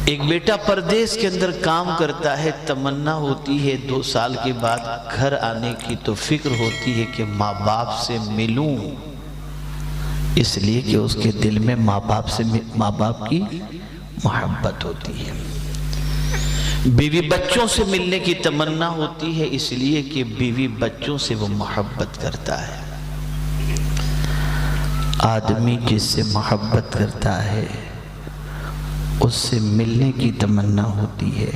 ایک بیٹا پردیس کے اندر کام کرتا ہے، تمنا ہوتی ہے 2 سال کے بعد گھر آنے کی، تو فکر ہوتی ہے کہ ماں باپ سے ملوں، اس لیے کہ اس کے دل میں ماں باپ کی محبت ہوتی ہے۔ بیوی بچوں سے ملنے کی تمنا ہوتی ہے، اس لیے کہ بیوی بچوں سے وہ محبت کرتا ہے۔ آدمی جس سے محبت کرتا ہے اس سے ملنے کی تمنا ہوتی ہے۔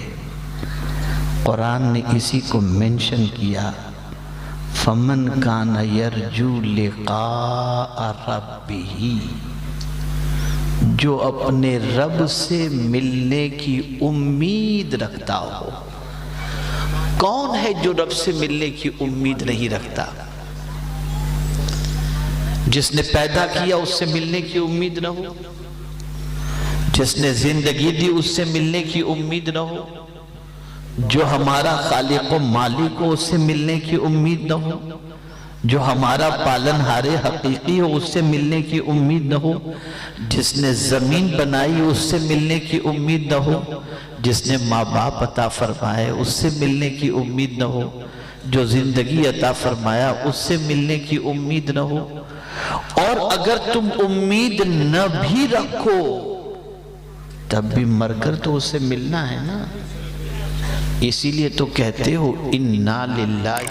قرآن نے اسی کو منشن کیا، فَمَنْ كَانَ يَرْجُو لِقَاءَ رَبِّهِ، جو اپنے رب سے ملنے کی امید رکھتا ہو۔ کون ہے جو رب سے ملنے کی امید نہیں رکھتا؟ جس نے پیدا کیا اس سے ملنے کی امید نہ ہو، جس نے زندگی دی اس سے ملنے کی امید نہ ہو، جو ہمارا خالق و مالک ہو اس سے ملنے کی امید نہ ہو، جو ہمارا پالنہار حقیقی ہو اس سے ملنے کی امید نہ ہو، جس نے زمین بنائی اس سے ملنے کی امید نہ ہو، جس نے ماں باپ عطا فرمائے اس سے ملنے کی امید نہ ہو، جو زندگی عطا فرمایا اس سے ملنے کی امید نہ ہو۔ اور اگر تم امید نہ بھی رکھو تب بھی مر کر تو اس سے ملنا ہے نا۔ اسی لیے تو کہتے ہو اِنَّا لِلَّهِ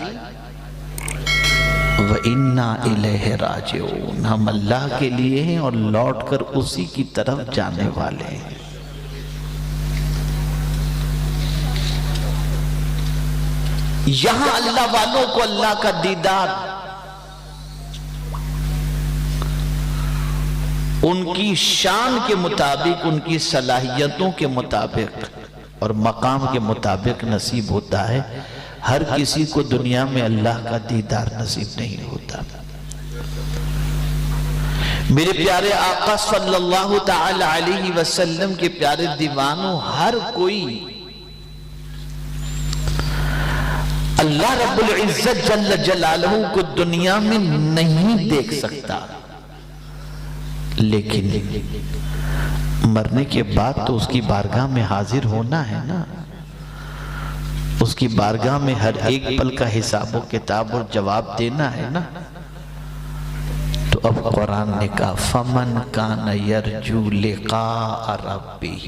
وَإِنَّا إِلَيْهِ رَاجِعُونَ، ہم اللہ کے لیے ہیں اور لوٹ کر اسی کی طرف جانے والے ہیں۔ یہاں اللہ والوں کو اللہ کا دیدار ان کی شان کے مطابق، ان کی صلاحیتوں کے مطابق اور مقام کے مطابق نصیب ہوتا ہے۔ ہر کسی کو دنیا میں اللہ کا دیدار نصیب نہیں ہوتا۔ میرے پیارے آقا صلی اللہ تعالی علیہ وسلم کے پیارے دیوانوں، ہر کوئی اللہ رب العزت جل جلالہ کو دنیا میں نہیں دیکھ سکتا، لیکن مرنے کے بعد تو اس کی بارگاہ میں حاضر ہونا ہے نا۔ اس کی بارگاہ میں ہر ایک پل کا حساب و کتاب اور جواب دینا ہے نا۔ تو اب قرآن نے کہا فَمَنْ كَانَ يَرْجُو لِقَاءَ رَبِّهِ،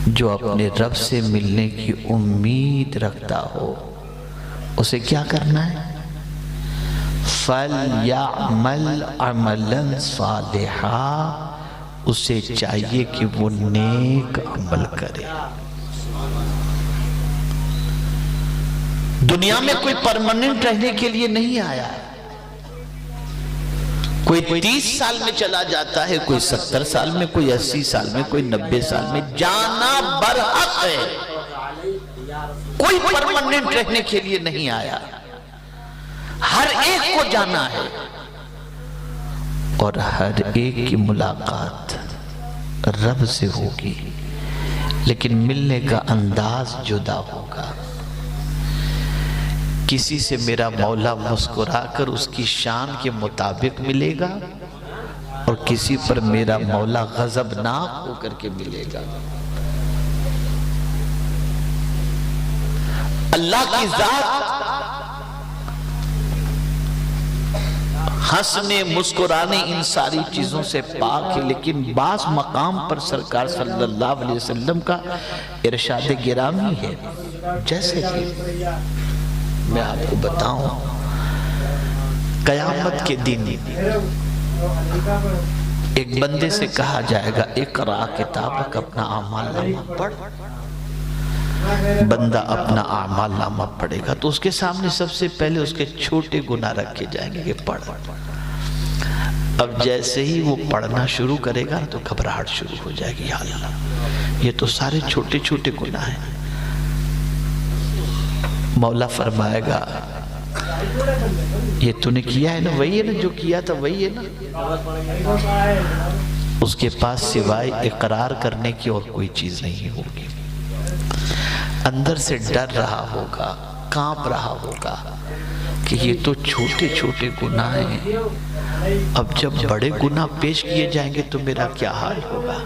جو اپنے رب سے ملنے کی امید رکھتا ہو اسے کیا کرنا ہے؟ فَلْيَعْمَلْ عَمَلًا صَالِحًا، اسے چاہیے کہ وہ نیک عمل کرے۔ دنیا میں کوئی پرماننٹ رہنے کے لیے نہیں آیا ہے۔ کوئی 30 سال میں چلا جاتا ہے، کوئی 70 سال میں، کوئی 80 سال میں، کوئی 90 سال میں، جانا برحق ہے۔ کوئی پرماننٹ رہنے کے لیے نہیں آیا، ہر ایک کو جانا ہے، اور ہر ایک کی ملاقات رب سے ہوگی، لیکن ملنے کا انداز جدا ہوگا۔ کسی سے میرا مولا مسکرا کر اس کی شان کے مطابق ملے گا، اور کسی پر میرا مولا غضبناک ہو کر کے ملے گا۔ اللہ کی ذات ہنسنے مسکرانے ان ساری چیزوں سے پاک ہے، لیکن بعض مقام پر سرکار صلی اللہ علیہ وسلم کا ارشاد گرامی ہے۔ جیسے کہ میں آپ کو بتاؤں، قیامت کے دن ایک بندے سے کہا جائے گا اقرا کتابک، اپنا اعمال نامہ پڑھ۔ بندہ اپنا اعمال نامہ پڑھے گا تو اس کے سامنے سب سے پہلے اس کے چھوٹے گناہ رکھے جائیں گے کہ پڑھ۔ اب جیسے ہی وہ پڑھنا شروع کرے گا تو گھبراہٹ شروع ہو جائے گی، یا اللہ یہ تو سارے چھوٹے چھوٹے گناہ ہیں۔ مولا فرمائے گا یہ تو نے کیا ہے نا، وہی ہے نا جو کیا تھا، وہی ہے نا۔ اس کے پاس سوائے اقرار کرنے کی اور کوئی چیز نہیں ہوگی۔ اندر سے ڈر رہا ہوگا، کانپ رہا ہوگا کہ یہ تو چھوٹے چھوٹے گناہ ہیں، اب جب بڑے گناہ پیش کیے جائیں گے تو میرا کیا حال ہوگا۔